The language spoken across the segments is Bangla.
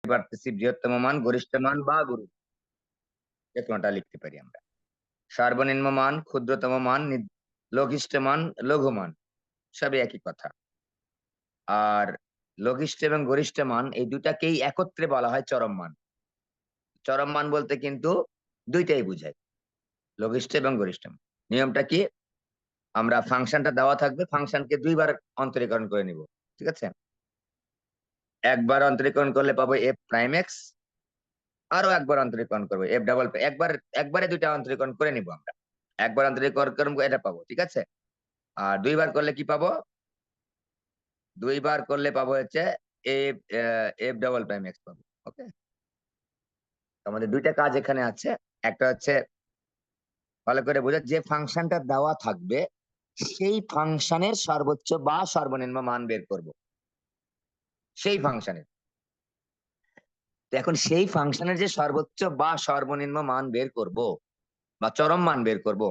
পারতেছি বৃহত্তম মান, গরিষ্ঠ মান বা গুরু, যে কোনোটা লিখতে পারি আমরা। সর্বনিম্ন মান, ক্ষুদ্রতম মান, লঘিষ্ঠ মান, লঘু মান, সবই একই কথা। আর লঘিষ্ঠ এবং গরিষ্ঠ মান এই দুটাকেই একত্রে বলা হয় চরম মান। চরম মান বলতে কিন্তু দুইটাই বুঝায়, লঘিষ্ঠ এবং গরিষ্ঠ মান। নিয়মটা কি? আমরা ফাংশনটা দেওয়া থাকবে, ফাংশনকে দুইবার অন্তরীকরণ করে নিব, ঠিক আছে? একবার অন্তরীকরণ করলে পাবো এফ প্রাইম এক্স, আরো একবার অন্তরীকরণ করবো এফ ডাবল, একবারে দুইটা অন্তরীকরণ করে নিব আমরা। একবার অন্তরীকরণ করবো, এটা পাবো, ঠিক আছে? আর দুইবার করলে কি পাবো? দুইবার করলে পাবো হচ্ছে F F double prime x পাবো। ওকে, আমাদের দুইটা কাজ এখানে আছে। একটা হচ্ছে ভালো করে বোঝা, যে ফাংশনটা দেওয়া থাকবে সেই ফাংশনের সর্বোচ্চ বা সর্বনিম্ন মান বের করব, সেই ফাংশনের। তো এখন সেই ফাংশনের যে সর্বোচ্চ বা সর্বনিম্ন মান বের করব বা চরম মান বের করব,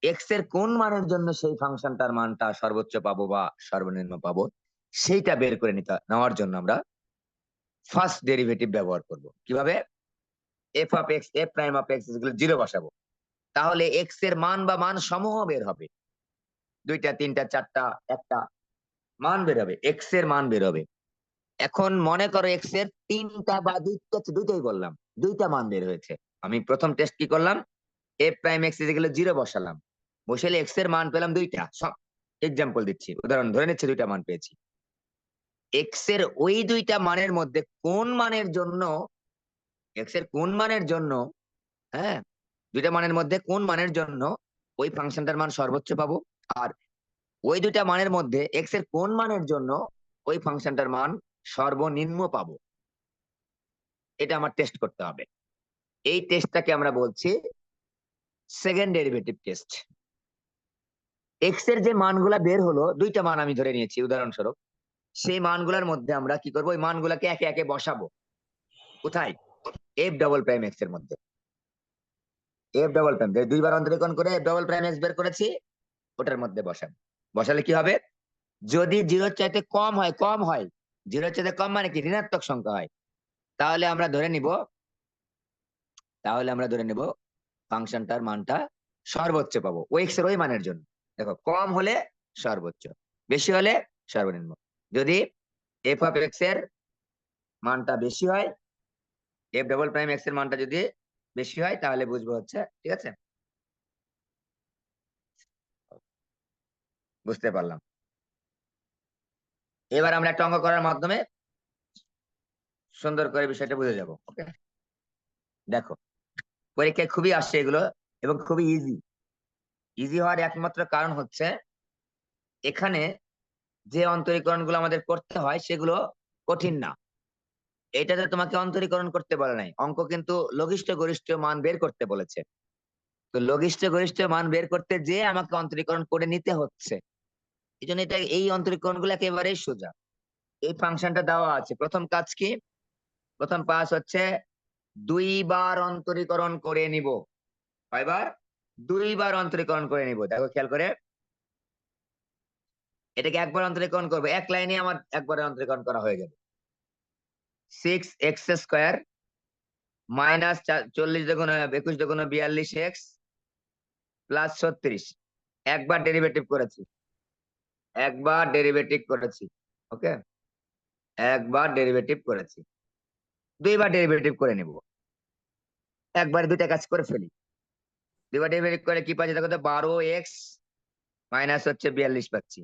এক্স এর কোন মানের জন্য সেই ফাংশনটার মানটা সর্বোচ্চ পাবো বা সর্বনিম্ন পাবো, সেইটা বের করে নেওয়ার জন্য আমরা ফার্স্ট ডেরিভেটিভ ব্যবহার করব। কিভাবে? F of x, F prime of x এগুলো জিরো বসাবো, তাহলে এক্স এর মান বা মান সমূহ বের হবে। দুইটা, তিনটা, চারটা, একটা মান বের হবে, এক্স এর মান বের হবে। এখন মনে করো এক্স এর তিনটা বা দুইটাই বললাম, দুইটা মান বের হয়েছে। আমি প্রথম টেস্ট কি করলাম? F prime x equal zero বসালাম, বসালে এক্স এর মান পেলাম দুইটা। এক্সাম্পল দিচ্ছি, উদাহরণ ধরে নিচ্ছি, দুইটা মান পেয়েছি। এক্স এর ওই দুইটা মানের মধ্যে কোন মানের জন্য, এক্স এর কোন মানের জন্য, হ্যাঁ, দুইটা মানের মধ্যে কোন মানের জন্য ওই ফাংশনটার মান সর্বোচ্চ পাবো, আর ওই দুইটা মানের মধ্যে এক্স এর কোন মানের জন্য ওই ফাংশনটার মান সর্বনিম্ন পাবো, এটা আমার টেস্ট করতে হবে। এই টেস্টটাকে আমরা বলছি সেকেন্ড ডেরিভেটিভ টেস্ট। এক্স এর যে মানগুলা বের হলো, দুইটা মান আমি ধরে নিয়েছি উদাহরণস্বরূপ, সেই মানগুলোর মধ্যে আমরা কি করবো? ওই মানগুলাকে একে একে বসাবো। কোথায়? এফ ডাবল প্রাইম এক্স এর মধ্যে। এফ ডাবল প্রাইম দুইবার অন্তরীকরণ করে এফ ডাবল প্রাইম এক্স বের করেছি, ওটার মধ্যে বসাবো। বসালে কি হবে? যদি জিরোর চাইতে কম হয়, কম হয়, জিরোর চাইতে কম মানে কি? ঋণাত্মক সংখ্যা হয়, তাহলে আমরা ধরে নিব, ফাংশনটার মানটা সর্বোচ্চ পাবো ওই এক্স এর ওই মানের জন্য। দেখো, কম হলে সর্বোচ্চ, বেশি হলে সর্বনিম্ন। যদি এফ অফ এক্স এর মানটা বেশি হয়, এফ ডাবল প্রাইম এক্স এর মানটা যদি বেশি হয়, তাহলে বুঝবো হচ্ছে, ঠিক আছে? বুঝতে পারলাম। এবার আমরা একটা অঙ্ক করার মাধ্যমে সুন্দর করে বিষয়টা বুঝে যাব। ওকে, দেখো, পরীক্ষায় খুবই আসছে এগুলো, এবং খুবই ইজি। ইজি হওয়ার একমাত্র কারণ হচ্ছে এখানে যে অন্তরীকরণ গুলো আমাদের করতে হয় সেগুলো কঠিন না। এটাতে তোমাকে অন্তরীকরণ করতে বলে নাই, অঙ্ক কিন্তু লঘিষ্ঠ গরিষ্ঠ মান বের করতে বলেছে। তো লঘিষ্ঠ গরিষ্ঠ মান বের করতে যে আমাকে অন্তরীকরণ করে নিতে হচ্ছে, এই জন্য এটা, এই অন্তরীকরণ গুলো একেবারেই সোজা। এই ফাংশনটা দেওয়া আছে, প্রথম কাজ কি? প্রথম কাজ হচ্ছে দুইবার অন্তরীকরণ করে নিব। কয়বার? দুইবার অন্তরীকরণ করে নিব। দেখো খেয়াল করে, এটাকে একবার অন্তরীকরণ করবো, এক লাইনে আমার একবারে অন্তরীকরণ করা হয়ে যাবে। 6x² মাইনাস 40 দুগুণ 21 দুগুণ 42x প্লাস 36, একবার ডেরিভেটিভ করেছি, একবার ডেরিভেটিভ করেছি। ওকে, একবার ডেরিভেটিভ করেছি, দুইবার ডেরিভেটিভ করে নিব, একবার দুইটা কাজ করে ফেলি। দুইবার ডেরিভেটিভ করে কি পাচ্ছি? দেখো তো, 12x মাইনাস হচ্ছে 42 পাচ্ছি,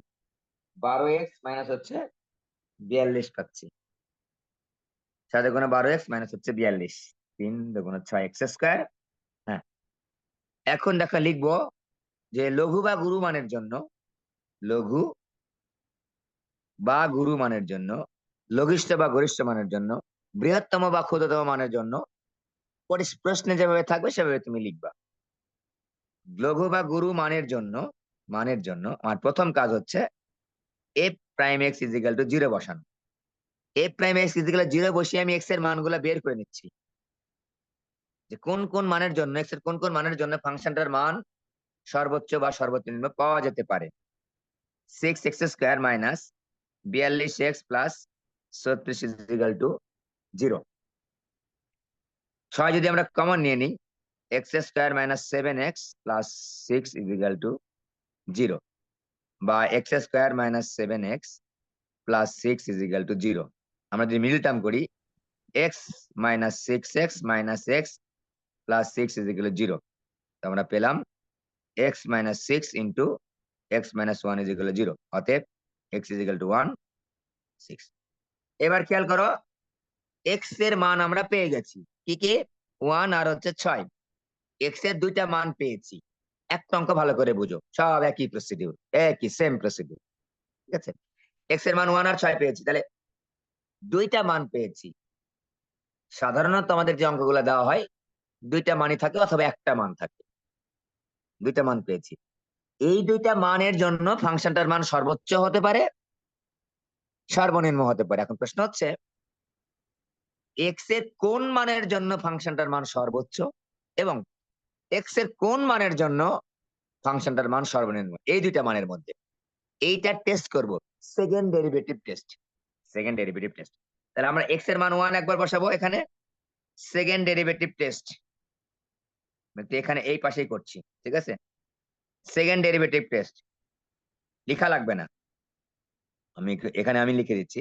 12x মাইনাস হচ্ছে 42 পাচ্ছি, 7 দুগুণ 12x মাইনাস হচ্ছে 42, 3 দুগুণ 6x²। হ্যাঁ, এখন দেখো লিখবো যে লঘু বা গুরু মানের জন্য, লঘু বা গুরু মানের জন্য, লঘিষ্ঠ বা গরিষ্ঠ মানের জন্য, বৃহত্তম বা ক্ষুদ্রতম মানের জন্য, প্রশ্নে যেভাবে থাকবে সেভাবে তুমি লিখবা। লঘু বা গুরু মানের জন্য, আমার প্রথম কাজ হচ্ছে F prime X is equal to zero বসানো। F prime X is equal zero বসিয়ে আমি এক্স এর মানগুলো বের করে নিচ্ছি, যে কোন কোন মানের জন্য, এক্স এর কোন কোন মানের জন্য ফাংশনটার মান সর্বোচ্চ বা সর্বনিম্ন পাওয়া যেতে পারে। 6x² minus 42x plus 36 is equal to 0। 6 যদি আমরা কমন নিয়ে নিই, x square minus 7x plus 6 is equal to 0, বা x square minus 7x plus 6 is equal to 0। আমরা যদি মিডল টার্ম করি, x minus 6x minus x plus 6 is equal to 0, তো আমরা পেলাম x minus 6 into X minus 1 is equal to 0। অতএব এক্স ইজ ইকুয়াল টু 1, 6। এবার খেয়াল করো, এক্স এর মান আমরা পেয়ে গেছি, কি কি? 1 আর হচ্ছে 6। এক্স এর দুইটা মান পেয়েছি। একটা অঙ্ক ভালো করে বুঝো, সব একই প্রসিডিউর, একই সেম প্রসিডিউর, ঠিক আছে? এক্স এর মান 1 আর 6 পেয়েছি, তাহলে দুইটা মান পেয়েছি। সাধারণত আমাদের যে অঙ্কগুলো দেওয়া হয়, দুইটা মানই থাকে অথবা একটা মান থাকে। দুইটা মান পেয়েছি, এই দুইটা মানের জন্য ফাংশনটার মান সর্বোচ্চ হতে পারে, সর্বনিম্ন হতে পারে। এখন প্রশ্ন হচ্ছে, এক্স এর কোন মানের জন্য ফাংশনটার মান সর্বোচ্চ এবং এক্স এর কোন মানের জন্য ফাংশনটার মান সর্বনিম্ন, এই দুইটা মানের মধ্যে এইটা টেস্ট করব, second derivative test. Second derivative test, তাহলে আমরা এক্স এর মান 1 একবার বসাবো এখানে, সেকেন্ড ডেরিভেটিভ টেস্ট এখানে এই পাশেই করছি, ঠিক আছে? সেকেন্ড ডেরিভেটিভ টেস্ট লেখা লাগবে না, এখানে আমি লিখে দিচ্ছি,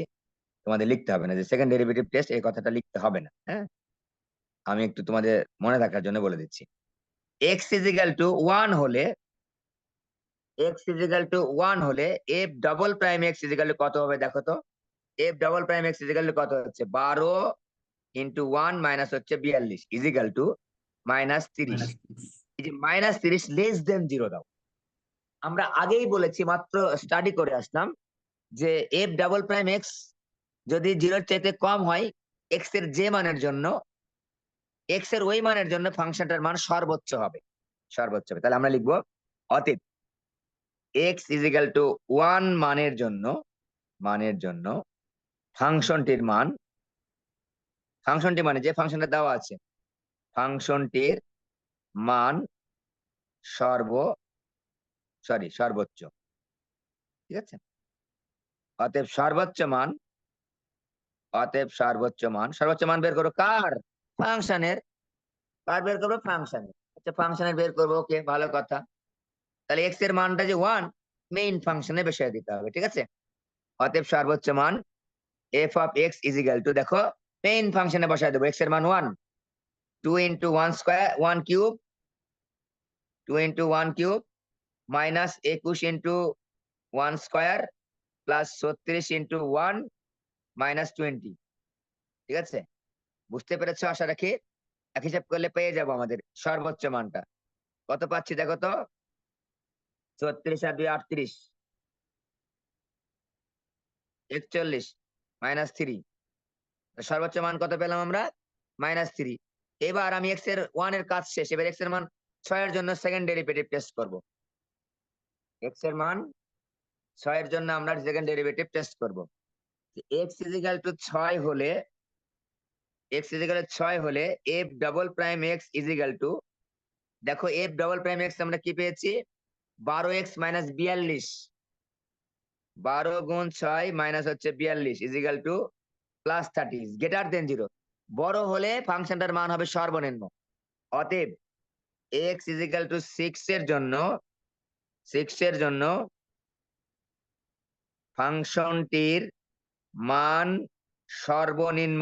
তোমাদের লিখতে হবে না যে সেকেন্ড ডেরিভেটিভ টেস্ট, এই কথাটা লিখতে হবে না। হ্যাঁ, আমি একটু তোমাদের মনে রাখার জন্য বলে দিচ্ছি। এক্স ইজ ইকুয়াল টু 1 হলে, এক্স ইজ ইকুয়াল টু 1 হলে F double prime x is equal two কত হবে দেখো তো? F double prime x is equal two কত হচ্ছে? 12 ইন্টু 1 মাইনাস হচ্ছে 42 ইজ ইকুয়াল টু মাইনাস 30। এই যে মাইনাস 30 লেস দেন 0 দাও। আমরা আগেই বলেছি, মাত্র স্টাডি করে আসলাম, যে এফ ডাবল প্রাইম এক্স যদি 0-র চাইতে কম হয়, এক্স এর যে মানের জন্য, এক্স এর ওই মানের জন্য ফাংশনটার মান সর্বোচ্চ হবে, সর্বোচ্চ হবে। তাহলে আমরা লিখবো, অতএব এক্স ইজ ইকুয়াল টু 1 মানের জন্য, মানের জন্য ফাংশনটির মান, ফাংশনটি মানে যে ফাংশনটা দেওয়া আছে, ফাংশনটির মান সর্বোচ্চ, ঠিক আছে? অতএব সর্বোচ্চ মান, অতএব সর্বোচ্চ মান বের করো কার? ফাংশনের। কার বের করবো? ফাংশনের। আচ্ছা, ফাংশনের বের করবো, ওকে, ভালো কথা। তাহলে এক্স এর মানটা যে 1, মেইন ফাংশনে বসিয়ে দিতে হবে, ঠিক আছে? অতএব সর্বোচ্চ মান F of x is equal two, দেখো মেইন ফাংশনে বসায় দেবো, এক্স এর মান 1, 2 into 1 square 1 cube, 2 into 1 cube minus 21 into 1 square plus 36 into 1 minus 20, ঠিক আছে? বুঝতে পেরেছো আশা রাখি? এক হিসাব করলে পেয়ে যাবো আমাদের সর্বোচ্চ মানটা। কত পাচ্ছি দেখো তো? 36 আর 2 38, 41 মাইনাস 3, সর্বোচ্চ মান কত পেলাম আমরা? -3। এবার আমি এক্স এর 1 এর কাজ শেষ, এবার এক্স এর মান 6 এর জন্য সেকেন্ড ডেরিভেটিভ টেস্ট করব। এক্স এর মান 6 এর জন্য আমরা সেকেন্ড ডেরিভেটিভ টেস্ট করব। এক্স ইজ ইকুয়াল টু 6 হলে, এক্স ইজ ইকুয়াল টু 6 হলে F double prime x is equal two, দেখো এফ ডাবল প্রাইম এক্স আমরা কি পেয়েছি? 12x মাইনাস 42, 12 গুণ 6 মাইনাস হচ্ছে 42 is equal two plus 30, greater than 0। বড় হলে ফাংশনটার মান হবে সর্বনিম্ন। অতএব এক্স ইজ ইকুয়াল টু 6 এর জন্য, 6 এর জন্য ফাংশনটির মান সর্বনিম্ন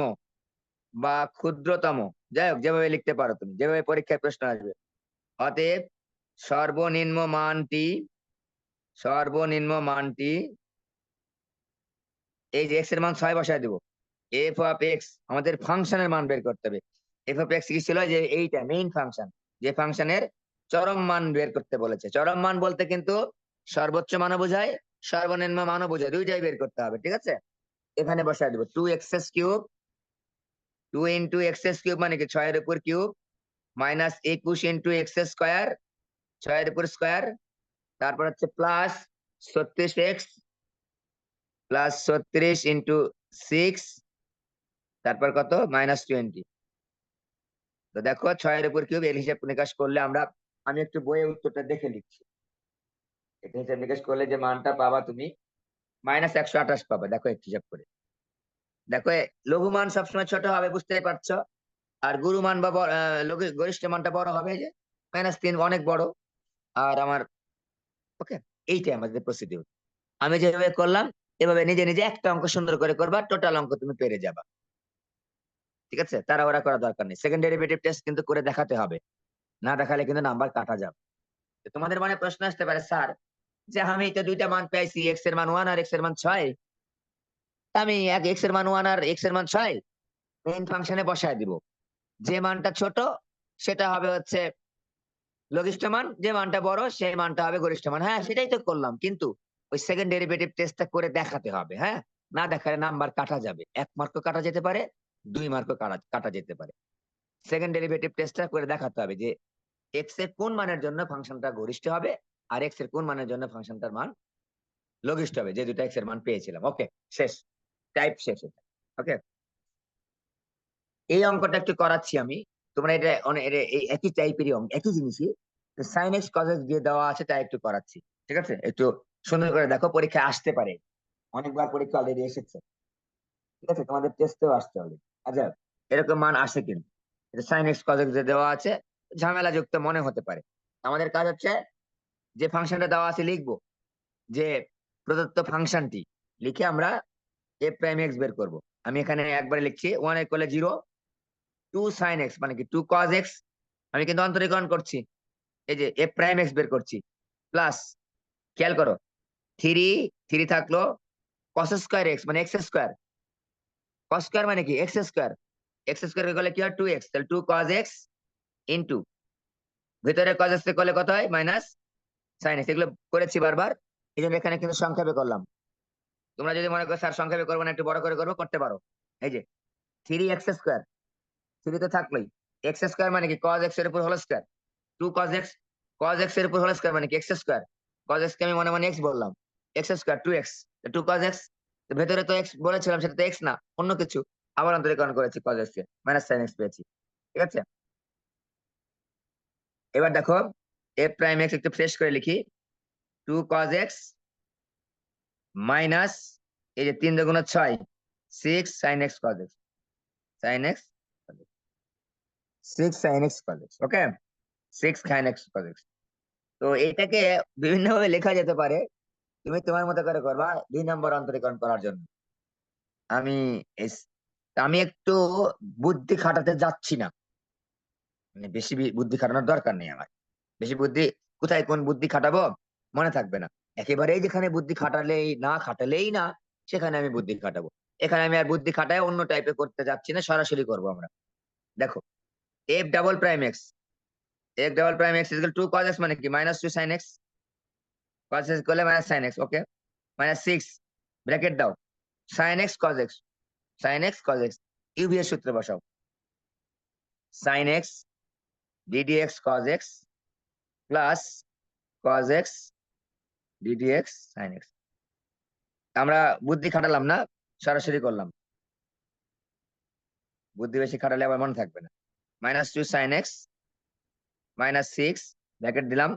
বা ক্ষুদ্রতম, যাই হোক যেভাবে লিখতে পারো তুমি, যেভাবে পরীক্ষায় প্রশ্ন আসবে। অতএব সর্বনিম্ন মানটি, সর্বনিম্ন মানটি, এই যে এক্স এর মান 6 বসায় দেবো, এফ অফ এক্স, আমাদের ফাংশনের মান বের করতে হবে। এফ অফ এক্স কি ছিল? যে এইটা মেইন ফাংশন, যে ফাংশনের চরম মান বের করতে বলেছে। চরম মান বলতে কিন্তু সর্বোচ্চ মানও বোঝায়, সর্বনিম্ন মানও বোঝায়, দুইটাই বের করতে হবে, ঠিক আছে? এখানে বসায় দেবো 2x cube, 2 into x cube মানে কি 6 এর উপর cube, minus 21 into x square, 6 এর উপর স্কোয়ার, তারপর হচ্ছে প্লাস 36x, প্লাস 36 ইন্টু 6, তারপর কত? -20। তো দেখো 6 এর উপর কিউব, এর হিসাব নিকাশ করলে আমরা, আমি একটু বইয়ে উত্তরটা দেখে লিখছি, এটা হিসাব নিকাশ করলে যে মানটা পাবা তুমি -128 পাবা। দেখো একটু হিসাব করে, দেখো লঘু মান সবসময় ছোট হবে, বুঝতেই পারছো। আর গুরু মান বা গরিষ্ঠ মানটা বড় হবে, এই যে -3 অনেক বড়। আর আমার ওকে, এইটাই আমাদের প্রসিডিউর। আমি যেভাবে করলাম এভাবে নিজে নিজে একটা অঙ্ক সুন্দর করে করবা, টোটাল অঙ্ক তুমি পেরে যাবা। ঠিক আছে, তাড়াহুড়া করার দরকার নেই। সেকেন্ড ডেরিভেটিভ টেস্ট কিন্তু করে দেখাতে হবে, না দেখালে কিন্তু নাম্বার কাটা যাবে। তো তোমাদের মনে প্রশ্ন আসতে পারে, স্যার যে আমি তো দুইটা মান পেয়েছি, এক্স এর মান 1 আর এক্স এর মান 6, আমি এক এক্স এর মান 1 আর এক্স এর মান 6 মেইন ফাংশনে বসায় দিব। যে মানটা ছোট সেটা হবে হচ্ছে লঘিষ্ঠ মান, যে মানটা বড় সেই মানটা হবে গরিষ্ঠ মান। হ্যাঁ, সেটাই তো করলাম, কিন্তু ওই সেকেন্ড ডেরিভেটিভ টেস্টটা করে দেখাতে হবে। হ্যাঁ, না দেখালে নাম্বার কাটা যাবে, 1 মার্কও কাটা যেতে পারে, 2 মার্কও কাটা যেতে পারে। সেকেন্ড ডেরিভেটিভ টেস্টটা করে দেখাতে হবে যে এক্স এর কোন মানের জন্য ফাংশনটা গরিষ্ঠ হবে আর এক্স এর কোন মানের জন্য ফাংশনটার মান লঘিষ্ঠ হবে, যে দুটো এক্স এর মান পেয়েছিলাম। ওকে, শেষ, টাইপ শেষ এটা। ওকে, এই অঙ্কটা একটু করাচ্ছি আমি। তোমরা এটা এই একই টাইপেরই অঙ্ক, একই জিনিসই সাইন এক্স কজ এক্স দিয়ে দেওয়া আছে, তাই একটু করাচ্ছি। ঠিক আছে, একটু সুন্দর করে দেখো, পরীক্ষায় আসতে পারে, অনেকবার পরীক্ষা অলরেডি এসেছে। ঠিক আছে, তোমাদের টেস্টেও আসতে হবে। আচ্ছা, এরকম মান আসে কিন্তু, এটা সাইন এক্স কজ এক্স দিয়ে দেওয়া আছে, ঝামেলা যুক্ত মনে হতে পারে। আমাদের কাজ হচ্ছে যে ফাংশনটা দেওয়া আছে লিখবো, যে প্রদত্ত ফাংশনটি লিখে আমরা এ প্রাইম এক্স বের করব। আমি এখানে একবারে লিখছি 1 = 0, 2 sin x মানে কি 2 cos x, আমি কিন্তু অন্তরীকরণ করছি, এই যে এ প্রাইম এক্স বের করছি, প্লাস খেয়াল করো 3 থাকলো cos স্কয়ার x মানে x স্কয়ার, cos স্কয়ার মানে কি x স্কয়ার কে করলে কি হয় 2x, তাহলে 2 cos x ইনটু ভিতরে cos x কে করলে কত হয় মাইনাস sin x। এগুলো করেছি বারবার, এই জন্য এখানে কিন্তু সংক্ষেপে করলাম। তোমরা যদি মনে করো স্যার সংক্ষেপে করবো না, একটু বড় করে করবো, করতে পারো। এই যে 3x স্কয়ার, 3 তো থাকলোই, x স্কয়ার মানে কি cos x এর উপর whole square, 2 cos x, cos x এর উপর হোল স্কয়ার মানে কি x স্কয়ার, cos x কে আমি মনে মনে x বললাম, x square 2x, 2 cos x, তো ভেতরে তো x বলেছিলাম, সেটা তো x না, অন্য কিছু, আবার অন্তরীকরণ করেছি cos x কে, মাইনাস sin x পেয়েছি। ঠিক আছে, এবার দেখো a প্রাইম x একটু ফ্রেশ করে লিখি, 2 cos x মাইনাস এই যে 3 2 6, 6 sin x cos x, sin x 6 sin x cos x। ওকে, 6 sin x cos x। তো এটাকে বিভিন্ন ভাবে লেখা যেতে পারে, তুমি তোমার মতো করে করবা 2 নম্বর অন্তরীকরণ করার জন্য। আমি আমি একটু বুদ্ধি খাটাতে যাচ্ছি না, মানে বেশি বুদ্ধি খাটানোর দরকার নেই আমার। বেশি বুদ্ধি কোথায়, কোন বুদ্ধি খাটাবো মনে থাকবে না। একেবারেই যেখানে বুদ্ধি খাটালেই না সেখানে আমি বুদ্ধি খাটাবো। এখানে আমি আর বুদ্ধি খাটায় অন্য টাইপে করতে যাচ্ছি না, সরাসরি করবো আমরা। দেখো F double prime x, F double prime x equal 2 cos x মানে কি -2 sin x, cos x করলে -sin x। ওকে, -6 ব্র্যাকেট দাও, sin x cos x, sin x cos x, UV এর সূত্রে বসাও, sin x ddx cos x plus cos x ddx sin x। আমরা বুদ্ধি খাটালাম না, সরাসরি করলাম, বুদ্ধি বেশি খাটালে আবার মনে থাকবে না। -2 sin x -6 ব্র্যাকেট দিলাম,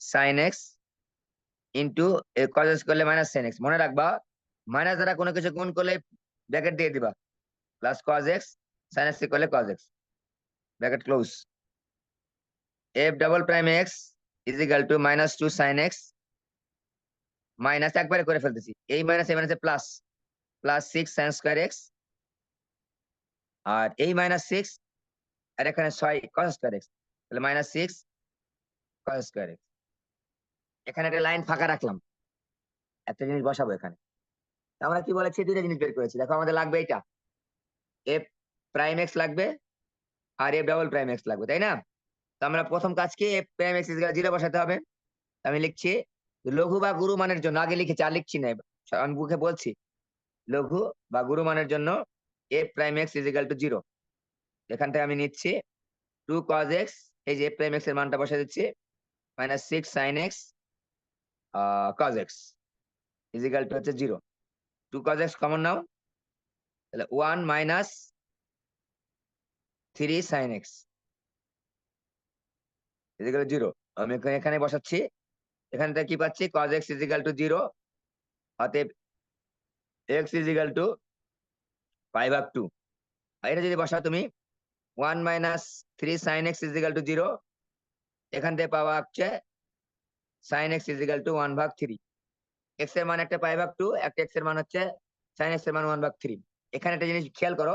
sin x into cos x করলে -sin x, মনে রাখবা মাইনাস দ্বারা কোনো কিছু গুণ করলে ব্র্যাকেট দিয়ে দিবা, plus cos x sin x করলে cos x, bracket close. f double prime x is equal to -2 sin x minus একবারে করে ফেলতেছি, এই মাইনাস এই মাইনাসে plus, plus 6 sin square x, আর এই -6 আর এখানে 6 cos স্কয়ার x, তাহলে -6 cos স্কয়ার x। এখানে একটা লাইন ফাঁকা রাখলাম, একটা জিনিস বসাবো এখানে। আমরা কি বলেছি, দুইটা জিনিস বের করেছি। দেখো আমাদের লাগবে এটা, f প্রাইম x লাগবে আর f ডাবল প্রাইম x লাগবে, তাই না? তো আমরা প্রথম কাজ কি, f প্রাইম x ইজ 0 বসাতে হবে। আমি লিখছি লঘু বা গুরু মানের জন্য, আগে লিখেছি আর লিখছি না, আমি মুখে বলছি, লঘু বা গুরু মানের জন্য f prime x is equal to 0। এখান থেকে আমি নিচ্ছি 2 cos x, এই যে f প্রাইম x এর মানটা বসে দিচ্ছি, -6 sin x cos x is equal to হচ্ছে 0। 2 cos x কমন নাও, তাহলে 1 minus 3 sin x is equal to 0। আমি এখানে বসাচ্ছি, এখান থেকে কি পাচ্ছি, cos x is equal to 0, অতএব x ইজ ইকাল টু π/2। এটা যদি বসাও তুমি 1 - 3 sin x = 0, এখান থেকে পাওয়া হচ্ছে sin x = 1/3। x এর মান একটা π/2, একটা x এর মান হচ্ছে sin x এর মান 1/3। এখানে একটা জিনিস খেয়াল করো,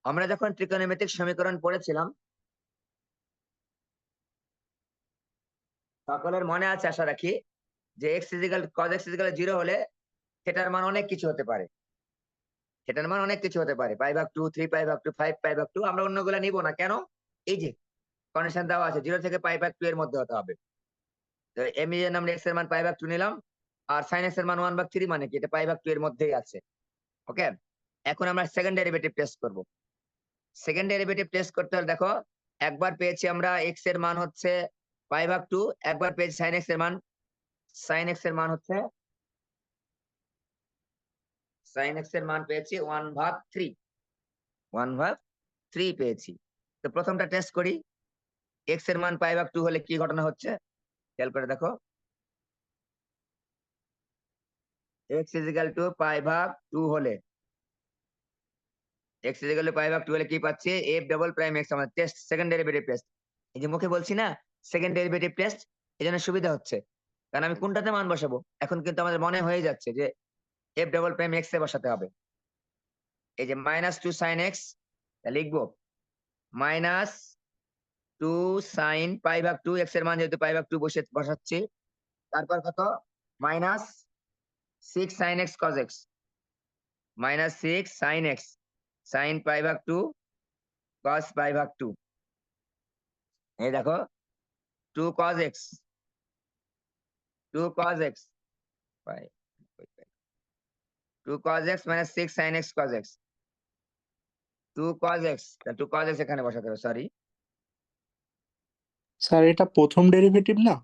আমরা যখন ত্রিকোণমিতিক সমীকরণ পড়েছিলাম, সকলের মনে আছে আশা রাখি, যে cos x = 0 হলে সেটার মান অনেক কিছু হতে পারে। সেটার মান অনেক কিছু হতে পারে, π/2, 3π/2, 5π/2। আমরা অন্যগুলা নিব না, কেন? এই যে কন্ডিশন দেওয়া আছে 0 থেকে π/2 এর মধ্যে হতে হবে। তো এর জন্য আমরা x এর মান π/2 নিলাম, আর sin x এর মান 1/3, মানে কি এটা π/2 এর মধ্যেই আছে। ওকে, এখন আমরা সেকেন্ড ডেরিভেটিভ টেস্ট করব। সেকেন্ড ডেরিভেটিভ টেস্ট করতে হলে দেখো, একবার পেয়েছি আমরা x এর মান হচ্ছে π/2, একবার পেয়েছি sin x এর মান। sin x এর মান হচ্ছে sin x এর মান পেয়েছি 1/3, 1/3 পেয়েছি। তো প্রথমটা টেস্ট করি, x এর মান π/2 হলে কি ঘটনা হচ্ছে খেয়াল করে দেখো। x = π/2 হলে, x = π/2 হলে কি পাচ্ছি? f′′ আমাদের টেস্ট, সেকেন্ড ডেরিভেটিভ টেস্ট। এই যে মুখে বলছি না সেকেন্ড ডেরিভেটিভ টেস্ট, এজন্য সুবিধা হচ্ছে, কারণ আমি কোনটাতে মান বসাবো এখন কিন্তু আমাদের মনে হয়ে যাচ্ছে যে f′′ এ বসাতে হবে। এই যে -2 sin x লিখবো, -2 sin π/2, x এর মান যেহেতু π/2 বসাচ্ছি। তারপর কত? -6 sin x cos x, -6 sin x sin π/2 cos π/2। এই দেখো 2 cos x, 2 cos x, 2 cos x - 6 sin x cos x, 2 cos x, 2 cos x এখানে বসাতে হবে, সরি। স্যার এটা প্রথম ডেরিভেটিভ না?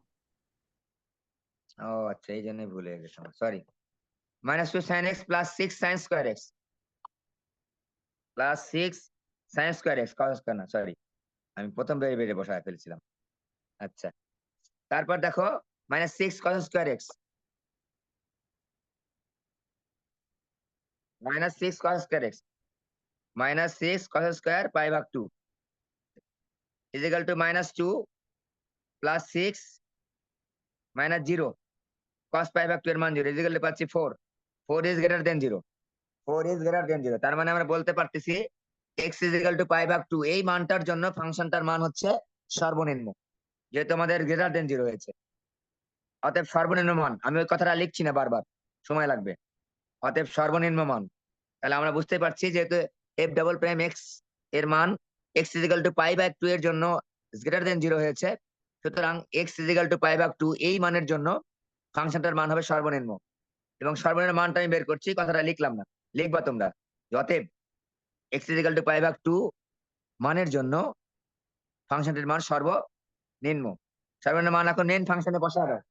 ও আচ্ছা, এই জন্যই ভুলে গেছিলাম, sorry. -2 sin x + 6 sin square x + 6 sin square x, cos square না, সরি, আমি প্রথম ডেরিভেটিভ বসায় ফেলছিলাম। আচ্ছা, তারপর দেখো -6 cos square x, -6 cos square x, -6 cos square π/2 = -2 + 6 -0 cos π/2 এর মান 0 = পাচ্ছি 4। 4 is greater than 0, 4 is greater than 0। তার মানে আমরা বলতে পারতেছি x = π/2 এই মানটার জন্য ফাংশনটার মান হচ্ছে সর্বনিম্ন, যেহেতু আমাদের গ্রেটার দেন 0 হয়েছে। অতএব সর্বনিম্ন মান, আমি ওই কথাটা লিখছি না বারবার, সময় লাগবে। অতএব সর্বনিম্ন মান, তাহলে আমরা বুঝতে পারছি যেহেতু f′′ এর মান x = π/2 এর জন্য গ্রেটার দেন 0 হয়েছে, সুতরাং x = π/2 এই মানের জন্য ফাংশনটার মান হবে সর্বনিম্ন। এবং সর্বনিম্ন মানটা আমি বের করছি, কথাটা লিখলাম না, লিখবা তোমরা। অতএব x = π/2 মানের জন্য ফাংশনটির মান সর্বনিম্ন। সর্বনিম্ন মান এখন মেইন ফাংশনে বসায় দাও।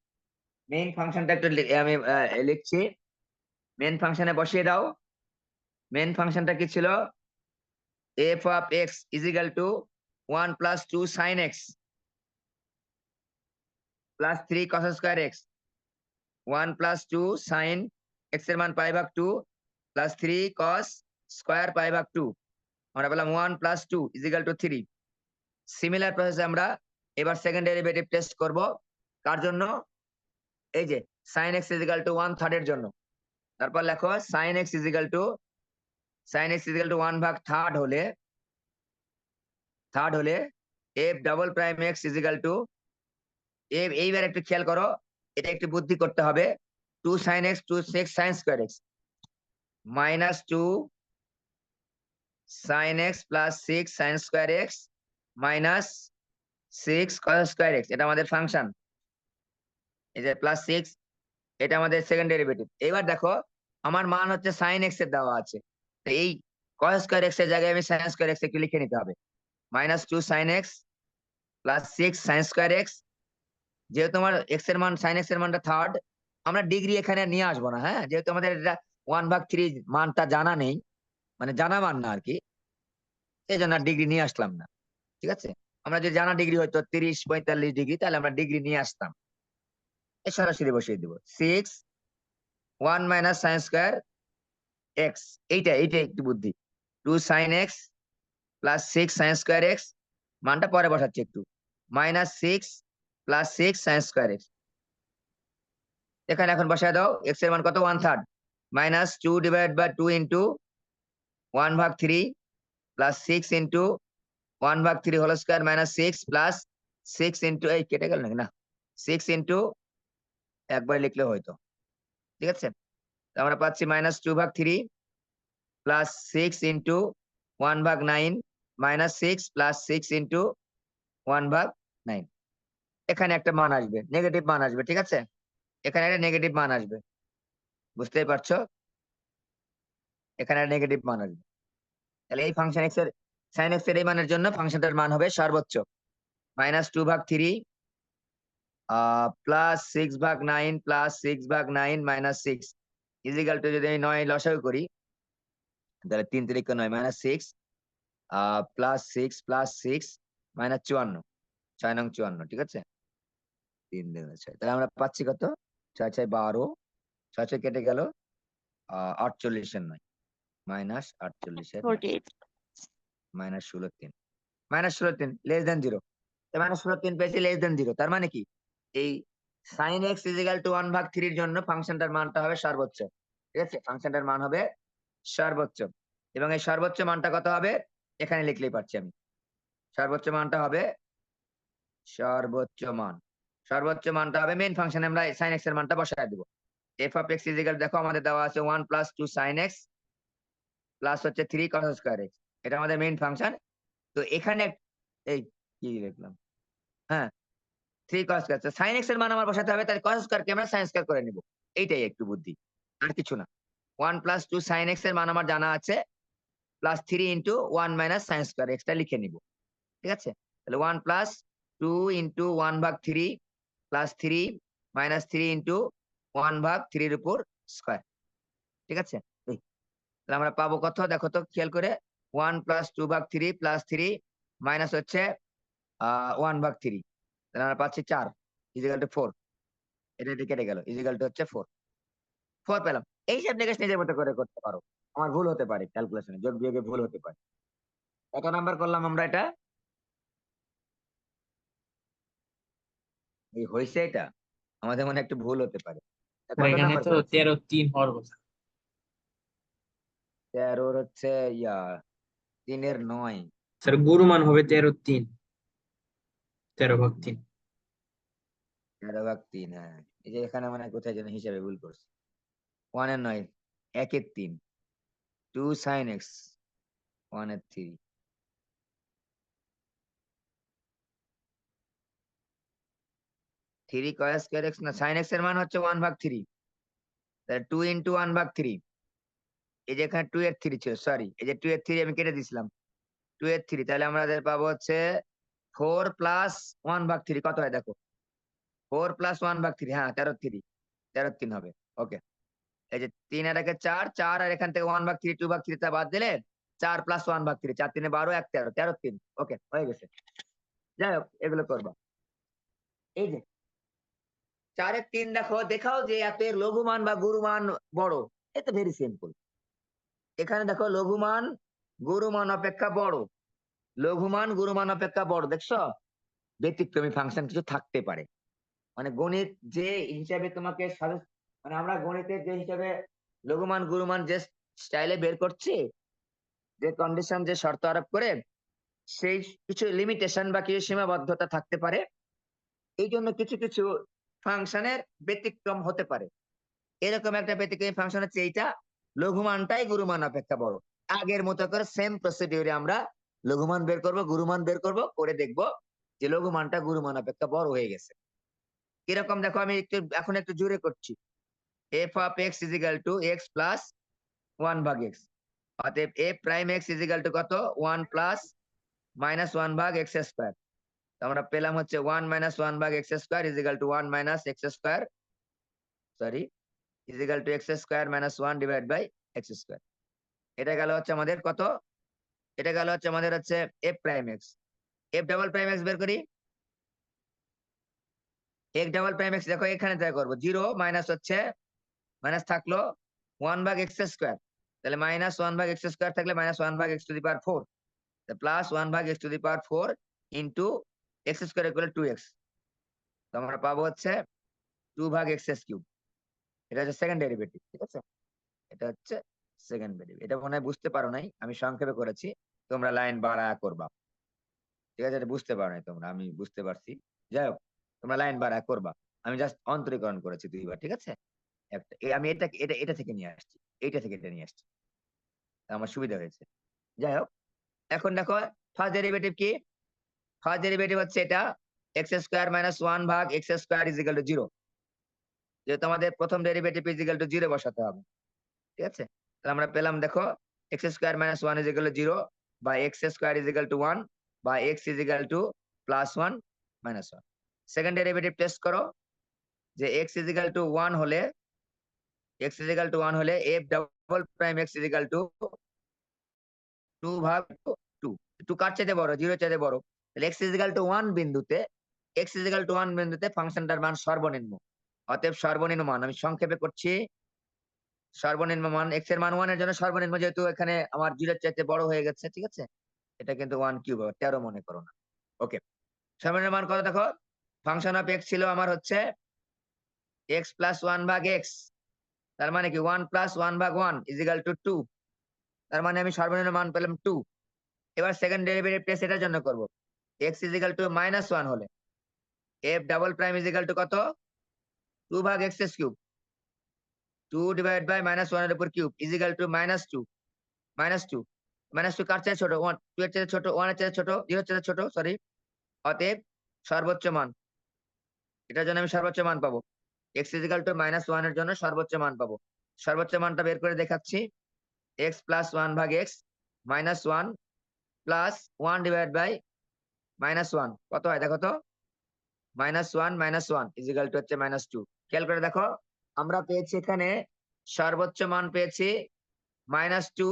মেইন ফাংশনটা একটু আমি লিখছি, মেইন ফাংশনে বসিয়ে দাও। মেইন ফাংশনটা কি ছিল? f(x) = 1 + 2 sin x + 3 cos square x, 1 + 2 sin x এর মান π/2 + 3 cos square π/2। আমরা বললাম 1 + 2 = 3। সিমিলার প্রসেসে আমরা এবার সেকেন্ড ডেরিভেটিভ টেস্ট করব। কার জন্য? এই যে sin x = 1/3 এর জন্য। তারপর লেখো sin x = 1/3 হলে f′′x = এইবার একটু খেয়াল করো, এটা একটু বুদ্ধি করতে হবে। 2 sin x 2 6 sin square x -2 sin x + 6 sin square x -6 cos square x, এটা আমাদের ফাংশন। এই যে +6, এটা আমাদের সেকেন্ড ডেরিভেটিভ। এবার দেখো আমার মান হচ্ছে sin x এর দেওয়া আছে, তো এই cos square x এর জায়গায় আমি sin square x একটু লিখে নিতে হবে। -2 sin x + 6 sin square x, যেহেতু আমার x এর মান sin x এর মানটা থার্ড, আমরা ডিগ্রি এখানে নিয়ে আসবো না, হ্যাঁ, যেহেতু আমাদের এটা 1/3 মানটা জানা নেই, মানে জানা মান না আরকি, এই জন্য ডিগ্রি নিয়ে আসলাম না। ঠিক আছে, আমরা যদি জানা ডিগ্রি হয়তো 30-45 ডিগ্রি, তাহলে আমরা ডিগ্রি নিয়ে আসতাম। সরাসরি বসিয়ে দিব 6 1 - sin square এক্স, এইটা একটু বুদ্ধি। 2 sin x plus 6 sin square x, মানটা পরে বসাচ্ছি একটু, minus 6 plus 6 sin square x. এখানে এখন বসায় দাও, এক্স এর মান কত, 1/3, minus 2 divide by 2 into 1/3 plus 6 into 1/3 whole square minus 6 plus 6 into, এই কেটে গেল নাকি, না 6 ইন্টু একবার লিখলে হয়তো, ঠিক আছে। তো আমরা পাচ্ছি -2/3 plus 6 into 1/9 minus 6 plus 6 into 1/9। এখানে একটা মান আসবে, নেগেটিভ মান আসবে, ঠিক আছে, এখানে একটা নেগেটিভ মান আসবে, বুঝতেই পারছো, এখানে একটা নেগেটিভ মান আসবে। তাহলে এই ফাংশন এক্স এর সাইন এক্স এর এই মানের জন্য ফাংশনটার মান হবে সর্বোচ্চ -2/3 plus 6/9 plus 6/9 minus 6 equal to, যদি আমি 9 লসাগু করি তাহলে 3 3 9 মাইনাস 6 প্লাস 6 প্লাস 6 মাইনাস 54, 6 নং 54, ঠিক আছে, 3 2 6, তাহলে আমরা পাচ্ছি কত, 6 6 12, 6 6 কেটে গেল, 48 এর 9 মাইনাস 48 এর 9 48 minus 16 3 minus 16 3 less than 0, minus 16 3 পেয়েছি লেস দেন 0, তার মানে কি এই sin x ইজিক্যাল টু 1/3 এর জন্য ফাংশনটার মানটা হবে সর্বোচ্চ, ঠিক আছে, ফাংশনটার মান হবে সর্বোচ্চ, এবং এই সর্বোচ্চ মানটা কত হবে এখানে লিখলেই পাচ্ছি আমি, সর্বোচ্চ মানটা হবে, সর্বোচ্চ মানটা হবে মেইন ফাংশনে আমরা sin x এর মানটা বসায় দিব। f of x ইজিক্যাল, দেখো আমাদের দেওয়া আছে 1 প্লাস 2 sin x প্লাস হচ্ছে 3 cos স্কয়ার x, এটা আমাদের মেইন ফাংশন। তো এখানে এই কি লিখলাম, হ্যাঁ 3 cos স্কয়ার, sin x এর মান আমার বসাতে হবে, তাহলে cos স্কয়ার কে আমরা sin স্কয়ার করে নিব, এইটাই একটু বুদ্ধি, আর কিছু না। 1 প্লাস 2 sin x এর মান আমার জানা আছে, plus 3 into 1 minus sin square x টা লিখে নিব, ঠিক আছে। তাহলে 1 plus 2 into 1/3 plus 3 minus 3 into 1/3 এর উপর স্কয়ার, ঠিক আছে। এই তাহলে আমরা পাবো কত, দেখো তো খেয়াল করে, 1 প্লাস 2/3 প্লাস 3 মাইনাস হচ্ছে 1/3, তাহলে আমরা পাচ্ছি 4 ইজিক্যাল টু 4, এটা দিয়ে কেটে গেল, ইজিক্যাল টু হচ্ছে 4 পেলাম। এই হিসাব নিকেশ নিজের মতো করে করতে পারো, আমার ভুল হতে পারে, ক্যালকুলেশনে যোগ বিয়োগে ভুল হতে পারে। কত নাম্বার করলাম আমরা এটা, এই হয়েছে এটা, আমাদের মনে একটু ভুল হতে পারে। তা কত এখানে নাম্বার তো করেছি, 13 3 হওয়ার কথা। 13 হচ্ছে 3 এর 9, স্যার গুরুমান হবে 13 3, 13/3। 13/3, হ্যাঁ, এই যে এখানে মানে কোথায় যেন হিসাবে ভুল করছি, 1 এর 9, 1 এর 3, 2 sin x, 1 এর 3, থ্রি cos স্কয়ার x, না sin x এর মান হচ্ছে 1/3, তাহলে 2 ইন্টু 1/3, এই যে এখানে 2 এর 3 ছিল, সরি, এই যে 2 এর 3 আমি কেটে দিছিলাম, 2 এর 3, তাহলে আমাদের পাবো হচ্ছে 4 প্লাস 1/3 কত হয় দেখো, 4 প্লাস 1/3, হ্যাঁ 13/3, 13/3 হবে, ওকে। এই যে 3 আর 1 4, 4 আর এখান থেকে 1/3 2/3 টা বাদ দিলে 4 প্লাস 1/3, 4 3 12, 1 13, 13/3, ওকে হয়ে গেছে। যাই হোক এগুলো করবা, এই যে 4 এর 3 দেখো, দেখাও যে এত এর লঘুমান বা গুরুমান বড়, এটা ভেরি সিম্পল। এখানে দেখো লঘুমান গুরুমান অপেক্ষা বড়, লঘুমান গুরুমান অপেক্ষা বড়, দেখছো, ব্যতিক্রমী ফাংশন কিছু থাকতে পারে, মানে গণিত যে হিসাবে তোমাকে মানে আমরা গণিতের যে হিসাবে লঘুমান গুরুমান যে স্টাইলে বের করছি, যে কন্ডিশন যে শর্ত আরোপ করে, সেই কিছু লিমিটেশন বা কিছু সীমাবদ্ধতা থাকতে পারে, এই জন্য কিছু কিছু ফাংশনের ব্যতিক্রম হতে পারে। এরকম একটা ব্যতিক্রমী ফাংশন হচ্ছে এইটা, লঘুমানটাই গুরুমান অপেক্ষা বড়। আগের মতো করে সেম প্রসিডিউরে আমরা লঘুমান বের করব, গুরুমান বের করব, করে দেখব যে লঘুমানটা গুরুমান অপেক্ষা বড় হয়ে গেছে। এরকম দেখো আমি এখন একটু জোরে করছি, f of x is equal to x plus 1/x, অতএব a prime x is equal to কত, 1 প্লাস মাইনাস 1/x স্কয়ার, আমরা পেলাম হচ্ছে 1 minus 1/x square is equal to 1 minus x square, sorry, is equal to x square minus 1 divide by x square. এটা গেল হচ্ছে আমাদের কত, এটা গেল হচ্ছে আমাদের হচ্ছে f prime x, f double prime x বের করি, x ডাবল প্রাইম x দেখো এখানে তাই করবো, 0 মাইনাস হচ্ছে, মাইনাস থাকলো 1/x স্কয়ার, তাহলে -1/x² থাকলে -1/x⁴ plus 1/x⁴ into x² = 2x। তো আমরা পাবো হচ্ছে 2/x³। এটা হচ্ছে সেকেন্ড ডেরিভেটিভ, ঠিক আছে? এটা হচ্ছে সেকেন্ড ডেরিভেটিভ। এটা মনে হয় বুঝতে পারো নাই, আমি সংক্ষেপে করেছি, তোমরা লাইন বাড়া করবা, ঠিক আছে? এটা বুঝতে পারো নাই তোমরা, আমি বুঝতে পারছি। যাই হোক, তোমরা লাইন বাড়া করবা, আমি জাস্ট অন্তরীকরণ করেছি দুইবার, ঠিক আছে? আমি এটা এটা এটা থেকে নিয়ে আসছি, এইটা থেকে এটা নিয়ে আসছি, আমার সুবিধা হয়েছে। যাই হোক, এখন দেখো ফার্স্ট ডেরিভেটিভ কি? ফার্স্ট ডেরিভেটিভ হচ্ছে এটা x² - 1/x² = 0। যেহেতু আমাদের প্রথম ডেরিভেটিভ = 0 বসাতে হবে, ঠিক আছে? তাহলে আমরা পেলাম, দেখো x² - 1 = 0 বা x² = 1 বা x +1 - 1। সেকেন্ড ডেরিভেটিভ টেস্ট করো যে x 1 হলে f ডাবল প্রাইম x 2/2। 2 কার চাইতে বড়? 0 চাইতে বড়। তাহলে x 1 বিন্দুতে ফাংশনটার মান সর্বনিম্ন। অতএব সর্বনিম্ন মান আমি সংক্ষেপে করছি, সর্বনিম্ন মান x এর মান 1 এর জন্য সর্বনিম্ন, যেহেতু এখানে আমার 0 এর চাইতে বড় হয়ে গেছে, ঠিক আছে? এটা কিন্তু 1³ 13 মনে করো না। ওকে, সর্বনিম্ন মান কত দেখো? ফাংশন অফ x ছিল আমার হচ্ছে x + 1/x, তার মানে কি 1 + 1/1 = 2। তার মানে আমি সর্বনিম্ন মান পেলাম 2। এবার সেকেন্ড ডেরিভেটিভ টেস্ট এটার জন্য করব। x = -1 হলে f ডাবল প্রাইম কত? 2/x³। 2 / -1 এর উপর কিউব -2। -2 কার চেয়ে ছোট? 1 2 এর চেয়ে ছোট, 1 এর চেয়ে ছোট, 0 এর চেয়ে ছোট, সরি। অতএব সর্বোচ্চ মান, এটার জন্য আমি সর্বোচ্চ মান পাবো। x -1 এর জন্য সর্বোচ্চ মান পাবো। সর্বোচ্চ মানটা বের করে দেখাচ্ছি। x + 1/x -1 প্লাস 1 / -1 কত হয় দেখো তো? -1 - 1 হচ্ছে -2। খেয়াল করে দেখো, আমরা পেয়েছি এখানে সর্বোচ্চ মান পেয়েছি -2,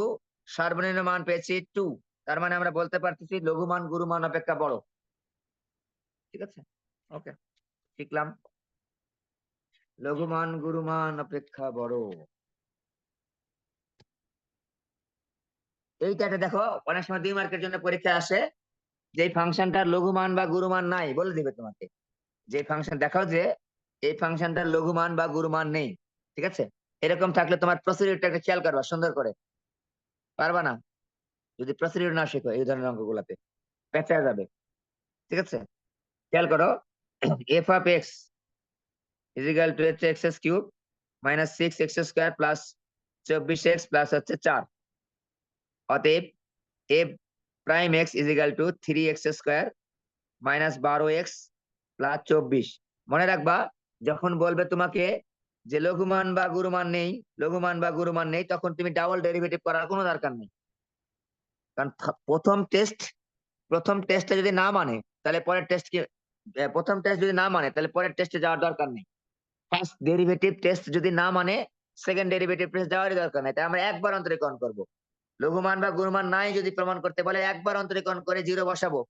সর্বনিম্ন মান পেয়েছি 2। তার মানে আমরা বলতে পারতেছি লঘু মান গুরু মান অপেক্ষা বড়, ঠিক আছে? ওকে, শিখলাম লঘু মান গুরু মান অপেক্ষা বড়। এইটাতে দেখো অনেক সময় 2 মার্কের জন্য পরীক্ষা আসে, যে ফাংশনটার লঘু মান বা গুরু মান নাই বলে দিবে তোমাকে। যে ফাংশন দেখাও যে এই ফাংশনটার লঘু মান বা গুরু মান নেই, ঠিক আছে? এরকম থাকলে তোমার প্রসিডিউরটা একটা খেয়াল করবা সুন্দর করে, পারবা না যদি প্রসিডিউর না শেখো এই ধরনের অঙ্কগুলাতে, পেঁচা যাবে, ঠিক আছে? খেয়াল করো, f of x = x³ - 6x² plus 24x plus হচ্ছে 4। অতএব f prime x = 3x² -12x plus 24। মনে রাখবা, যখন বলবে তোমাকে যে লঘুমান বা গুরুমান নেই, তখন তুমি ডাবল ডেরিভেটিভ করার কোনো দরকার নেই। কারণ প্রথম টেস্টে যদি না মানে তাহলে পরের টেস্ট কি, প্রথম টেস্ট যদি না মানে তাহলে পরের টেস্টে যাওয়ার দরকার নেই। ফার্স্ট ডেরিভেটিভ টেস্ট যদি না মানে সেকেন্ড ডেরিভেটিভ টেস্ট যাওয়ারই দরকার নেই। তাই আমরা একবার অন্তরীকরণ করব। লঘুমান বা গুরুমান নাই যদি প্রমাণ করতে বলে একবার অন্তরীকরণ করে 0 বসাবো।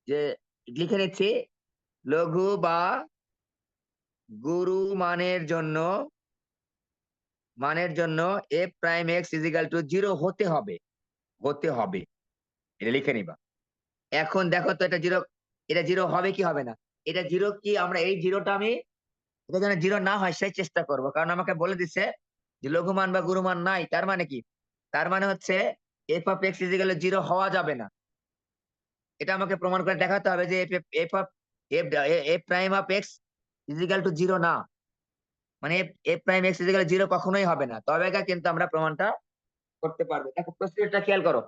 যে লিখে নিচ্ছি, লঘু বা গুরু মানের জন্য f প্রাইম x = 0 হতে হবে, এটা লিখে নিবা। এখন দেখো তো এটা 0, এটা 0 হবে কি হবে না? এটা 0 কি, আমরা এই 0টা আমি এটা যেন 0 না হয় সেই চেষ্টা করব। কারণ আমাকে বলে দিচ্ছে যে লঘুমান বা গুরুমান নাই। তার মানে কি? তার মানে হচ্ছে f of x = 0 হওয়া যাবে না। এটা আমাকে প্রমাণ করে দেখাতে হবে যে f প্রাইম অফ x = 0 না। মানে f প্রাইম x = 0 কখনোই হবে না। তবে কিন্তু আমরা প্রমাণটা করতে পারবো। দেখো প্রসিডিউরটা খেয়াল করো।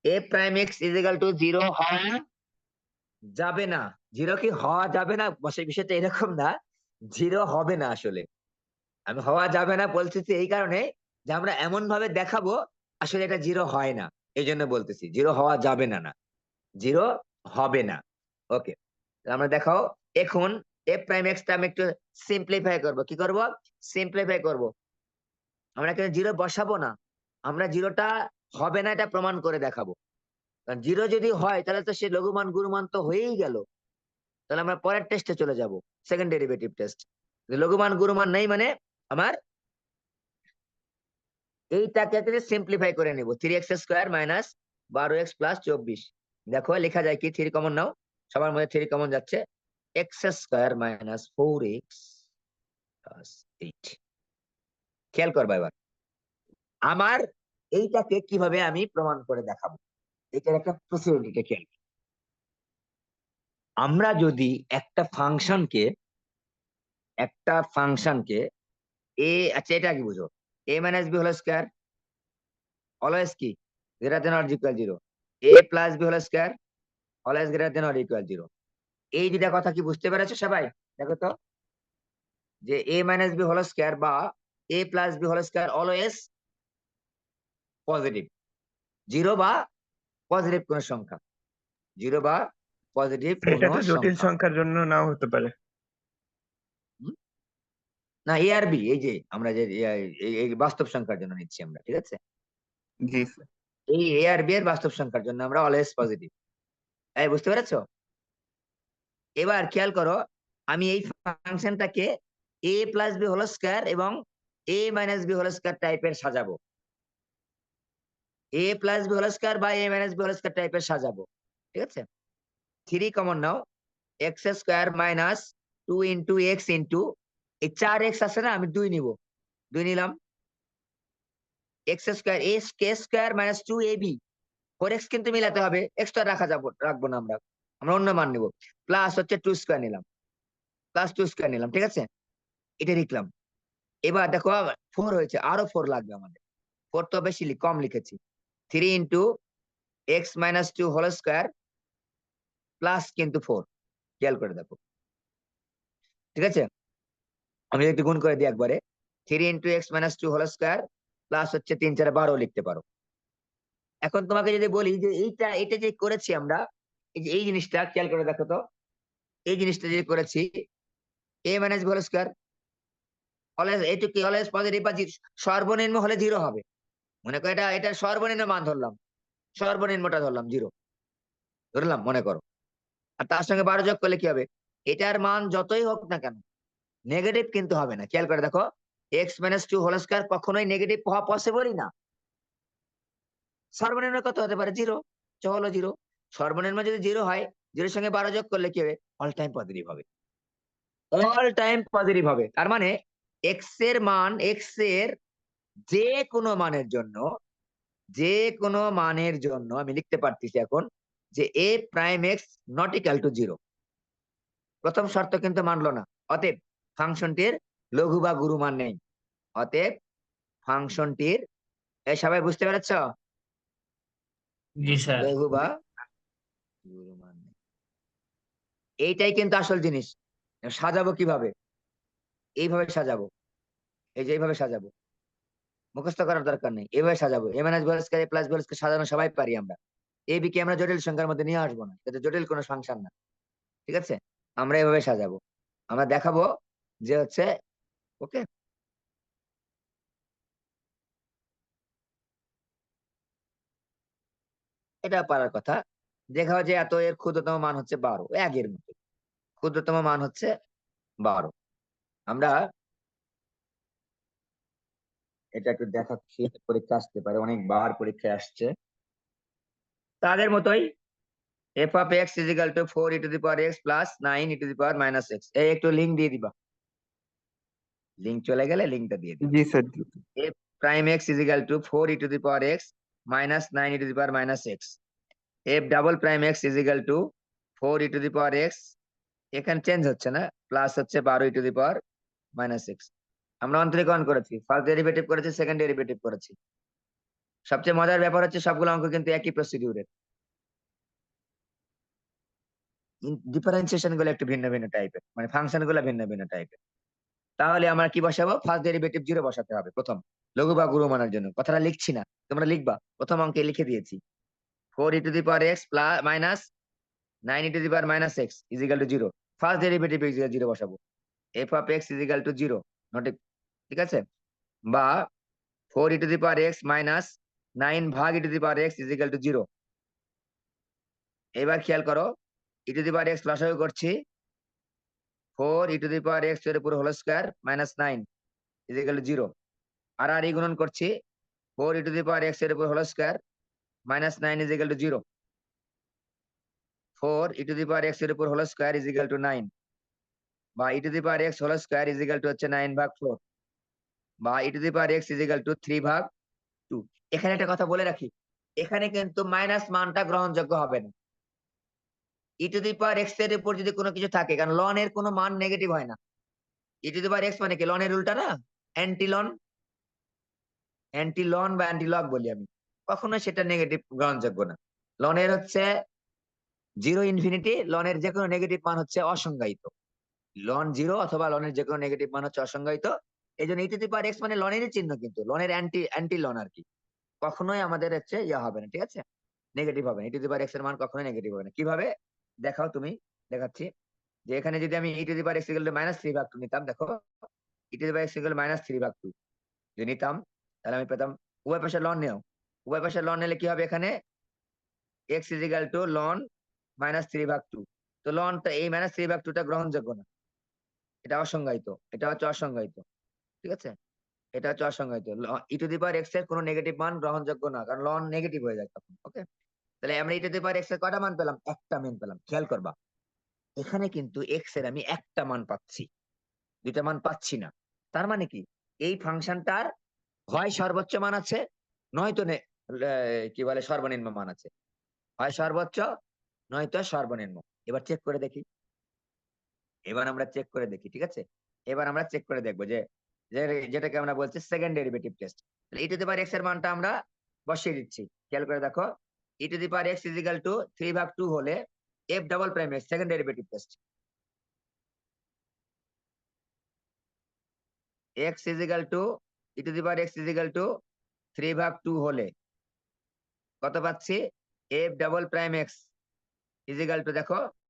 f প্রাইম x = 0 হওয়া যাবে না। 0 কি হওয়া যাবে না? বিষয়টা এরকম না। 0 হবে না আসলে। আমি হওয়া যাবে না বলতেছি এই কারণে যে আমরা এমন ভাবে দেখাবো আসলে এটা 0 হয় না। এইজন্য বলতেছি 0 হওয়া যাবে না, 0 হবে না। ওকে, আমরা দেখাও। এখন f প্রাইম x টা আমি একটু সিম্পলিফাই করব। কি করব? সিম্পলিফাই করব। আমরা এখানে 0 বসাবো না। আমরা 0 টা হবে না এটা প্রমাণ করে দেখাবো। কারণ 0 যদি হয় তাহলে তো সে লঘুমান গুরুমান তো হয়েই গেল। তাহলে আমরা পরের টেস্টে চলে যাব, সেকেন্ড ডেরিভেটিভ টেস্ট। লঘুমান গুরুমান নেই মানে আমার এইটাকে সিম্পলিফাই করে নিব 3x square minus 12x plus 24। দেখো লেখা যায় কি, 3 কমন নাও, সবার মধ্যে 3 কমন যাচ্ছে, x square minus 4x plus 8। খেয়াল করবা এবার আমার এইটাকে কিভাবে আমি প্রমাণ করে দেখাবো, এটার একটা প্রসিডিউরটা খেয়াল করো। আমরা যদি একটা ফাংশনকে আচ্ছা এটা কি বুঝো, a minus B whole square always কি greater than or equal 0, a plus B whole square always greater than or equal 0। এই দুটা কথা কি বুঝতে পেরেছো সবাই? দেখো তো, যে a minus B whole square বা a plus B whole square always positive, 0 বা পজিটিভ কোন সংখ্যা, 0 বা পজিটিভ এটা কোন তো জটিল সংখ্যা। সংখ্যার জন্য নাও হতে পারে। হুম? না এ আর বি, এই যে আমরা যে এই বাস্তব সংখ্যার জন্য নিচ্ছি আমরা, ঠিক আছে? জি স্যার। এই এ আর বি এর বাস্তব সংখ্যার জন্য আমরা অলওয়েজ পজিটিভ। এই বুঝতে পেরেছো? এবার খেয়াল করো, আমি এই ফাংশনটাকে a plus B whole square এবং a minus B whole square টাইপের সাজাবো, a plus B whole square বা a minus B whole square টাইপের সাজাবো, ঠিক আছে? 3 কমন নাও, X square minus 2 into X into এই 4x আছে না, আমি 2 নিব, 2 নিলাম, এক্স স্কোয়ার এ কে স্কোয়ার মাইনাস 2ab, 4x কিন্তু মিলাতে হবে, এক্সট্রা রাখবো না, আমরা আমরা অন্য মান নিব, প্লাস হচ্ছে 2 স্কোয়ার নিলাম, প্লাস 2 স্কোয়ার নিলাম, ঠিক আছে? এটা লিখলাম। এবার দেখো 4 হয়েছে, আরো 4 লাগবে আমাদের, 4 তো বেশি কম লিখেছি, 3 into X minus 2 whole square plus কিন্তু 4, খেয়াল করে দেখো, ঠিক আছে? আমি একটু গুণ করে দিই একবারে, 3 into X minus 2 whole square plus হচ্ছে 3 4 12 লিখতে পারো। এখন তোমাকে যদি বলি যে এটা যে করেছি আমরা, এই যে এই জিনিসটা খেয়াল করে দেখো তো, এই জিনিসটা যে করেছি a minus B whole square always, এইটুকু কি অলওয়েজ পজিটিভ বা সর্বনিম্ন হলে 0 হবে, মনে করো এটা সর্বনিম্ন মান ধরলাম, সর্বনিম্নটা ধরলাম 0 ধরলাম মনে করো, আর তার সঙ্গে 12 যোগ করলে কি হবে, এটার মান যতই হোক না কেন নেগেটিভ কিন্তু হবে না। খেয়াল করে দেখো, এক্স মাইনাস 2 হোল স্কোয়ার কখনোই নেগেটিভ হওয়া পসিবলই না। সর্বনিম্ন কত হতে পারে, 0, হলো 0, সর্বনিম্ন যদি 0 হয়, 0 সঙ্গে 12 যোগ করলে কি হবে, অল টাইম পজিটিভ হবে, অল টাইম পজিটিভ হবে। তার মানে এক্স এর মান, এক্স এর যে কোনো মানের জন্য, যে কোনো মানের জন্য আমি লিখতে পারতেছি এখন যে a prime x not equal to 0। প্রথম শর্ত কিন্তু মানলো না, অতএব ফাংশনটির লঘু বা গুরু মান নেই, অতএব ফাংশনটির, এই সবাই বুঝতে পেরেছ, জি স্যার। লঘু বা গুরু মান নেই। এইটাই কিন্তু আসল জিনিস। সাজাবো কিভাবে, এইভাবে সাজাবো, এই যে এইভাবে সাজাবো, মুখস্থ করার দরকার নেই, এইভাবে সাজাবো, A minus B whole square plus B whole square সাজানো সবাই পারি আমরা, এই বি কে আমরা জটিল সংখ্যার মধ্যে নিয়ে আসবো না, এটা জটিল কোনো ফাংশন না, ঠিক আছে? আমরা এভাবে সাজাবো, আমরা দেখাবো যে হচ্ছে, ওকে, এটা পারার কথা। দেখাও যে এত এর ক্ষুদ্রতম মান হচ্ছে 12, আগের মতো ক্ষুদ্রতম মান হচ্ছে 12। আমরা এটা একটু দেখাচ্ছি, পরীক্ষা আসতে পারে, অনেকবার পরীক্ষায় আসছে, তাদের মতোই f of x is equal to 4 e to the power x plus 9 e to the power minus x। এই একটু লিঙ্ক দিয়ে দিবা, লিঙ্ক চলে গেলে লিঙ্কটা দিয়ে দিবা। জি sir. f prime x is equal to 4 e to the power x minus 9 e to the power minus x। f double prime x is equal to 4 e to the power x, এখানে চেঞ্জ হচ্ছে না, প্লাস হচ্ছে 12 e to the power minus x। আমরা অন্তরীকরণ করেছি, ফার্স্ট ডেরিভেটিভ করেছি, সেকেন্ড ডেরিভেটিভ করেছি। সবচেয়ে মজার ব্যাপার হচ্ছে সবগুলো অঙ্ক কিন্তু একই প্রসিডিউরের, ডিফারেন্সিয়েশন গুলো একটু ভিন্ন ভিন্ন টাইপের, মানে ফাংশন গুলো ভিন্ন ভিন্ন টাইপের। তাহলে আমরা কি বসাবো, ফার্স্ট ডেরিভেটিভ 0 বসাতে হবে প্রথম, লঘু বা গুরু মানের জন্য। কথাটা লিখছি না, তোমরা লিখবা, প্রথম অঙ্কে লিখে দিয়েছি, 4 e to the power x plus minus 9 e to the power minus x is equal to 0, first derivative 0 বসাবো, f of x is equal to 0, not, ঠিক আছে? বা 4 e to the power x minus 9 ভাগ e to the power x is equal to 0। এবার খেয়াল করো, e to the power x লসাগু করছি, 4 e to the power x এর পুরো whole square minus 9 is equal to 0, আর এই গুণন করছি, 4 e to the power x এর উপর whole square minus 9 is equal to 0। 4 e to the power x এর উপর whole square is equal to 9, বা e to the power x whole square is equal to হচ্ছে 9/4, বা e to the power x is equal to 3/2। এখানে একটা কথা বলে রাখি, এখানে কিন্তু মাইনাস মানটা গ্রহণযোগ্য হবে না। e to the power x এর উপর যদি কোনো কিছু থাকে, কারণ লন এর কোনো মান নেগেটিভ হয় না। e to the power x মানে কি, লনের উল্টা না, অ্যান্টি লন, অ্যান্টি লন বা অ্যান্টি লগ বলি আমি, কখনো সেটা নেগেটিভ গ্রহণযোগ্য না। লনের হচ্ছে 0 ইনফিনিটি, লনের যে কোনো নেগেটিভ মান হচ্ছে অসংজ্ঞায়িত। লন 0 অথবা লনের যে কোনো নেগেটিভ মান হচ্ছে অসংজ্ঞায়িত। এই জন্য e to the power x মানে লনেরই চিহ্ন, কিন্তু লনের অ্যান্টি লন আর কি, কখনোই আমাদের হচ্ছে ইয়া হবে না, ঠিক আছে, নেগেটিভ হবে না। e to the power x এর মান কখনোই নেগেটিভ হবে না। কিভাবে দেখাও তুমি, দেখাচ্ছি। যে এখানে যদি আমি e to the power x equal to -3/2 নিতাম, দেখো e to the power x equal to -3/2 যদি নিতাম, তাহলে আমি পেতাম, উভয় পাশে লন নেও, উভয় পাশে লন নিলে কি হবে, এখানে x ইজ ইকুয়াল টু লন -3/2। তো লনটা এই -3/2টা গ্রহণযোগ্য না, এটা অসংজ্ঞায়িত, এটা হচ্ছে অসংজ্ঞায়িত, ঠিক আছে, এটা হচ্ছে অসংজ্ঞায়িত। e to the power x এর কোনো নেগেটিভ মান গ্রহণযোগ্য না, কারণ লন নেগেটিভ হয়ে যায় তখন। ওকে, তাহলে আমরা e to the power x এর কয়টা মান পেলাম, একটা মান পেলাম। খেয়াল করবা, এখানে কিন্তু x এর আমি একটা মান পাচ্ছি, দুইটা মান পাচ্ছি না। তার মানে কি, এই ফাংশনটার হয় সর্বোচ্চ মান আছে, নয়তো কি বলে সর্বনিম্ন মান আছে, হয় সর্বোচ্চ নয়তো সর্বনিম্ন। এবার চেক করে দেখি, এবার আমরা চেক করে দেখি, ঠিক আছে, এবার আমরা চেক করে দেখবো যে যেটাকে আমরা বলছি সেকেন্ড ডেরিভেটিভ টেস্ট। তাহলে e to the power x এর মানটা আমরা বসিয়ে দিচ্ছি। খেয়াল করে দেখো, e to the power x is equal to 3/2 হলে f double prime x second derivative test, x is equal two e to the power x is equal to 3/2 হলে কত পাচ্ছি, f double prime x is equal two, দেখো